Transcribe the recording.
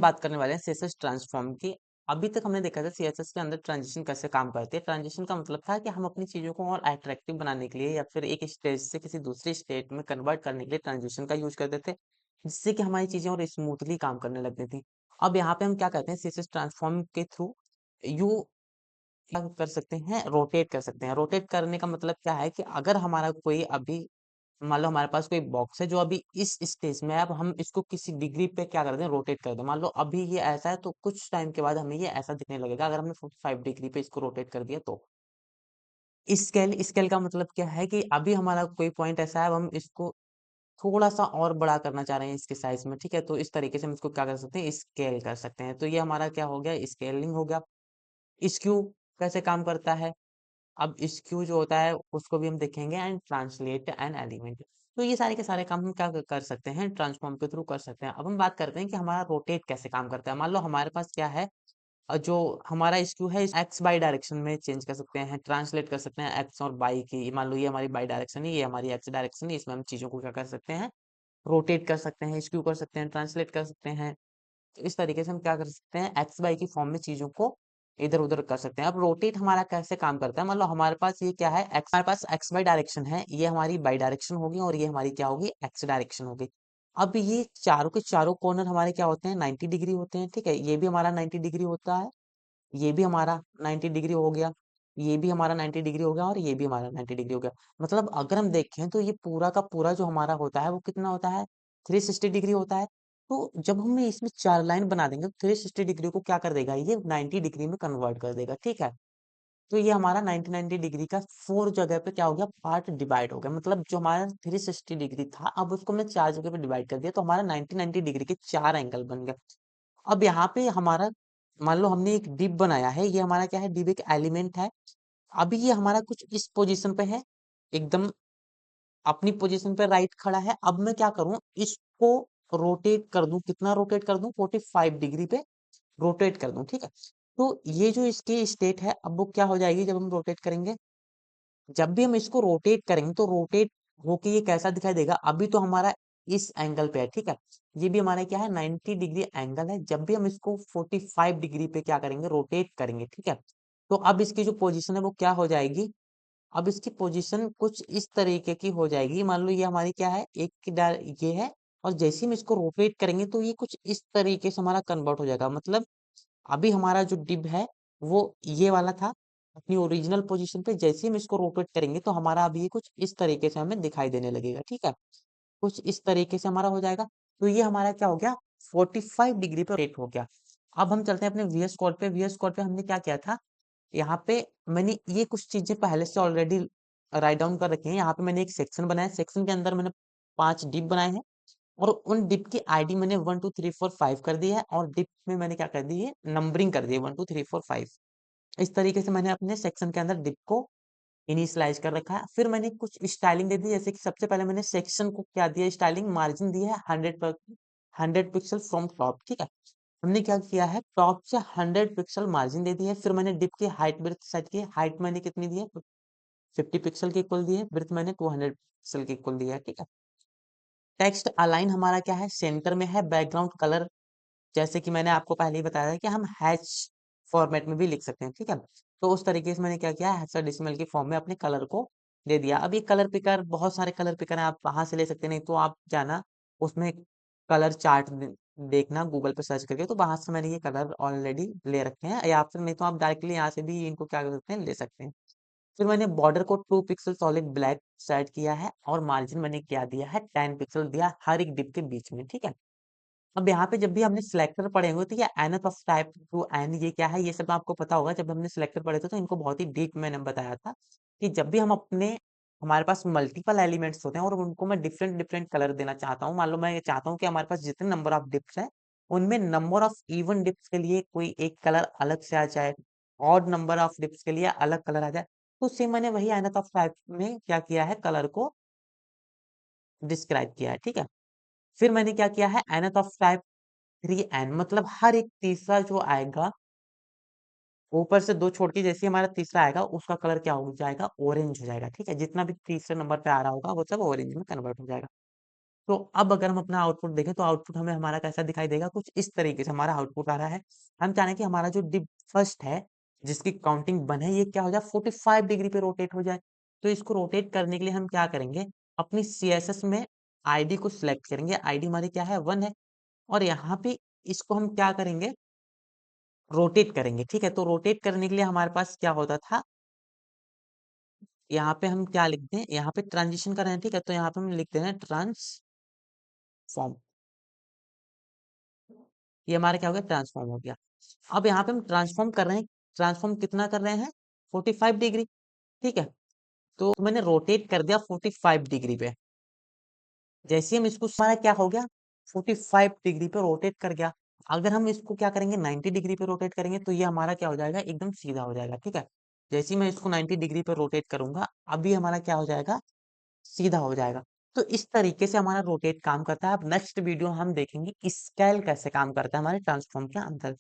हम बात करने वाले हैं सीएसएस ट्रांसफॉर्म की। अभी तक हमने देखा था सीएसएस के अंदर ट्रांजिशन कैसे काम करती है। ट्रांजिशन का मतलब था कि हम अपनी चीज़ों को और अट्रैक्टिव बनाने के लिए या फिर एक स्टेज से किसी दूसरी स्टेट में कन्वर्ट करने के लिए ट्रांजिशन का यूज़ करते थे, जिससे कि हमारी चीज़ें और स्मूथली काम करने लगती थी। अब यहाँ पे हम क्या करते हैं, सीएसएस ट्रांसफॉर्म के थ्रू यू क्या कर सकते हैं, रोटेट कर सकते हैं। रोटेट करने का मतलब क्या है कि अगर हमारा कोई अभी मान लो हमारे पास कोई बॉक्स है जो अभी इस स्टेज में है, अब हम इसको किसी डिग्री पे क्या कर दें, रोटेट कर दें। मान लो अभी ये ऐसा है तो कुछ टाइम के बाद हमें ये ऐसा दिखने लगेगा अगर हमने 45 डिग्री पे इसको रोटेट कर दिया तो। स्केल स्केल का मतलब क्या है कि अभी हमारा कोई पॉइंट ऐसा है, अब हम इसको थोड़ा सा और बड़ा करना चाह रहे हैं इसके साइज में, ठीक है, तो इस तरीके से हम इसको क्या कर सकते हैं, स्केल कर सकते हैं। तो ये हमारा क्या हो गया, स्केलिंग हो गया। स्क्यू कैसे काम करता है, अब स्क्यू जो होता है उसको भी हम देखेंगे, एंड ट्रांसलेट एन एलिमेंट। तो ये सारे के सारे काम हम क्या कर सकते हैं, ट्रांसफॉर्म के थ्रू कर सकते हैं। अब हम बात करते हैं कि हमारा रोटेट कैसे काम करता है। मान लो हमारे पास क्या है, जो हमारा स्क्यू है एक्स बाई डायरेक्शन में चेंज कर सकते हैं, ट्रांसलेट कर सकते हैं एक्स और बाई की। मान लो ये हमारी बाई डायरेक्शन है, ये हमारी एक्स डायरेक्शन है, इसमें हम चीजों को क्या कर सकते हैं, रोटेट कर सकते हैं, स्क्यू कर सकते हैं, ट्रांसलेट कर सकते हैं। तो इस तरीके से हम क्या कर सकते हैं, एक्स वाई की फॉर्म में चीजों को इधर उधर कर सकते हैं। अब रोटेट हमारा कैसे काम करता है, मतलब हमारे पास ये क्या है, एक्स, हमारे पास एक्स वाई डायरेक्शन है, ये हमारी बाई डायरेक्शन होगी और ये हमारी क्या होगी, एक्स डायरेक्शन होगी। अब ये चारों के चारों कॉर्नर हमारे क्या होते हैं, 90 डिग्री होते हैं, ठीक है। ये भी हमारा 90 डिग्री होता है, ये भी हमारा 90 डिग्री हो गया, ये भी हमारा 90 डिग्री हो गया और ये भी हमारा 90 डिग्री हो गया। मतलब अगर हम देखें तो ये पूरा का पूरा जो हमारा होता है वो कितना होता है, 360 डिग्री होता है। तो जब हम इसमें चार लाइन बना देंगे तो 360 डिग्री को क्या कर देगा, ये 90 डिग्री में कन्वर्ट कर देगा, ठीक है। तो ये हमारा 90 डिग्री का 4 जगह पे क्या हो गया, पार्ट डिवाइड हो गया। मतलब जो हमारा 360 डिग्री था, अब उसको हमने 4 जगह पे डिवाइड कर दिया, तो हमारा 90 डिग्री के 4 एंगल बन गया। अब यहाँ पे हमारा मान लो हमने एक डिप बनाया है, ये हमारा क्या है, डिप एक एलिमेंट है। अभी ये हमारा कुछ इस पोजीशन पे है, एकदम अपनी पोजीशन पे राइट खड़ा है। अब मैं क्या करूं, इसको रोटेट कर दूं, कितना रोटेट कर दूं, 45 डिग्री पे रोटेट कर दूं, ठीक है। तो ये जो इसकी स्टेट है, अब वो क्या हो जाएगी जब हम रोटेट करेंगे, जब भी हम इसको रोटेट करेंगे तो रोटेट होके ये कैसा दिखाई देगा, अभी तो हमारा इस एंगल पे है, ठीक है। ये भी हमारा क्या है, 90 डिग्री एंगल है। जब भी हम इसको 45 डिग्री पे क्या करेंगे, रोटेट करेंगे, ठीक है। तो अब इसकी जो पोजीशन है वो क्या हो जाएगी, अब इसकी पोजीशन कुछ इस तरीके की हो जाएगी। मान लो ये हमारी क्या है, ये है, और जैसे ही हम इसको रोटेट करेंगे तो ये कुछ इस तरीके से हमारा कन्वर्ट हो जाएगा। मतलब अभी हमारा जो डिब है वो ये वाला था अपनी ओरिजिनल पोजीशन पे, जैसे ही हम इसको रोटेट करेंगे तो हमारा अभी ये कुछ इस तरीके से हमें दिखाई देने लगेगा, ठीक है। कुछ इस तरीके से हमारा हो जाएगा। तो ये हमारा क्या हो गया, 45 डिग्री पे रोटेट हो गया। अब हम चलते हैं अपने वीएस कोड पे। वीएस कोड पे हमने क्या किया था, यहाँ पे मैंने ये कुछ चीजें पहले से ऑलरेडी राइट डाउन कर रखी हैं। यहाँ पे मैंने एक सेक्शन बनाया, सेक्शन के अंदर मैंने 5 डिप बनाए हैं, और उन डिप की आईडी मैंने 1 2 3 4 5 कर दी है, और डिप में मैंने क्या कर दी है, नंबरिंग कर दी है 1 2 3 4 5। इस तरीके से मैंने अपने सेक्शन के अंदर डिप को इनिशियलाइज कर रखा है। फिर मैंने कुछ स्टाइलिंग दे दी, जैसे कि सबसे पहले मैंने सेक्शन को क्या दिया, स्टाइलिंग मार्जिन दिया है 100 पिक्सल फ्रॉम टॉप, ठीक है। हमने क्या किया है, टॉप से 100 पिक्सल मार्जिन दे दी है। फिर मैंने डिप की हाइट ब्रेड्थ सेट की है, हाइट मैंने कितनी दी है, 50 पिक्सल की इक्वल दी है, ब्रेड्थ मैंने 200 पिक्सल की इक्वल दिया है, ठीक है। टेक्स्ट अलाइन हमारा क्या है, सेंटर में है। बैकग्राउंड कलर जैसे कि मैंने आपको पहले ही बताया था कि हम हैच फॉर्मेट में भी लिख सकते हैं, ठीक है। तो उस तरीके से मैंने क्या किया, हेक्साडेसिमल की फॉर्म में अपने कलर को दे दिया। अब ये कलर पिकर, बहुत सारे कलर पिकर हैं, आप वहां से ले सकते हैं, नहीं तो आप जाना उसमें कलर चार्ट देखना गूगल पे सर्च करके, तो वहां से मैंने ये कलर ऑलरेडी ले रखे हैं, या फिर नहीं तो आप डायरेक्टली यहाँ से भी इनको क्या कर सकते हैं, ले सकते हैं। फिर मैंने बॉर्डर को 2 पिक्सल सॉलिड ब्लैक सेट किया है, और मार्जिन मैंने क्या दिया है, 10 पिक्सल दिया हर एक डिप के बीच में, ठीक है। अब यहाँ पे जब भी हमने सिलेक्टर पढ़े होंगे तो ये nth of type two n ये क्या है, ये सब आपको पता होगा। जब हमने सिलेक्टर पढ़े थे तो इनको बहुत ही डीप मैंने बताया था कि जब भी हम अपने हमारे पास मल्टीपल एलिमेंट्स होते हैं और उनको मैं डिफरेंट डिफरेंट कलर देना चाहता हूँ, मान लो मैं ये चाहता हूँ कि हमारे पास जितने नंबर ऑफ डिप्स हैं उनमें नंबर ऑफ इवन डिप्स के लिए कोई एक कलर अलग से आ जाए, ऑड नंबर ऑफ डिप्स के लिए अलग कलर आ जाए, तो सेम मैंने वही nth ऑफ टाइप में क्या किया है, कलर को डिस्क्राइब किया है, ठीक है। फिर मैंने क्या किया है, nth ऑफ टाइप 3n, मतलब हर एक तीसरा जो आएगा, ऊपर से 2 छोड़ के जैसे ही हमारा तीसरा आएगा उसका कलर क्या हो जाएगा, ऑरेंज हो जाएगा, ठीक है। जितना भी तीसरे नंबर पे आ रहा होगा वो सब ऑरेंज में कन्वर्ट हो जाएगा। तो अब अगर हम अपना आउटपुट देखें तो आउटपुट हमें हमारा कैसा दिखाई देगा? कुछ इस तरीके से हमारा आउटपुट आ रहा है। हम चाह रहे हैं कि हमारा जो डिप फर्स्ट है, जिसकी काउंटिंग 1 है, ये क्या हो जाए 45 डिग्री पे रोटेट हो जाए। तो इसको रोटेट करने के लिए हम क्या करेंगे? अपनी सीएसएस में आईडी को सिलेक्ट करेंगे। आईडी हमारी क्या है? 1 है और यहाँ पे इसको हम क्या करेंगे? रोटेट करेंगे, ठीक है? तो रोटेट करने के लिए हमारे पास क्या होता था? यहाँ पे हम क्या लिखते हैं? यहाँ पे ट्रांजिशन कर रहे हैं, ठीक है? तो यहाँ पे हम लिखते हैं ट्रांसफॉर्म। ये हमारा क्या हो गया? ट्रांसफॉर्म हो गया। अब यहाँ पे हम ट्रांसफॉर्म कर रहे हैं। ट्रांसफॉर्म कितना कर रहे हैं? 45 डिग्री, ठीक है? तो मैंने रोटेट कर दिया 45 डिग्री पे। जैसे ही हम इसको हमारा क्या हो गया? 45 डिग्री पे रोटेट कर गया। अगर हम इसको क्या करेंगे? 90 डिग्री पे रोटेट करेंगे तो ये हमारा क्या हो जाएगा? एकदम सीधा हो जाएगा, ठीक है? जैसे ही मैं इसको 90 डिग्री पे रोटेट करूंगा, अभी हमारा क्या हो जाएगा? सीधा हो जाएगा। तो इस तरीके से हमारा रोटेट काम करता है। अब नेक्स्ट वीडियो हम देखेंगे स्केल कैसे काम करता है हमारे ट्रांसफॉर्म के अंदर।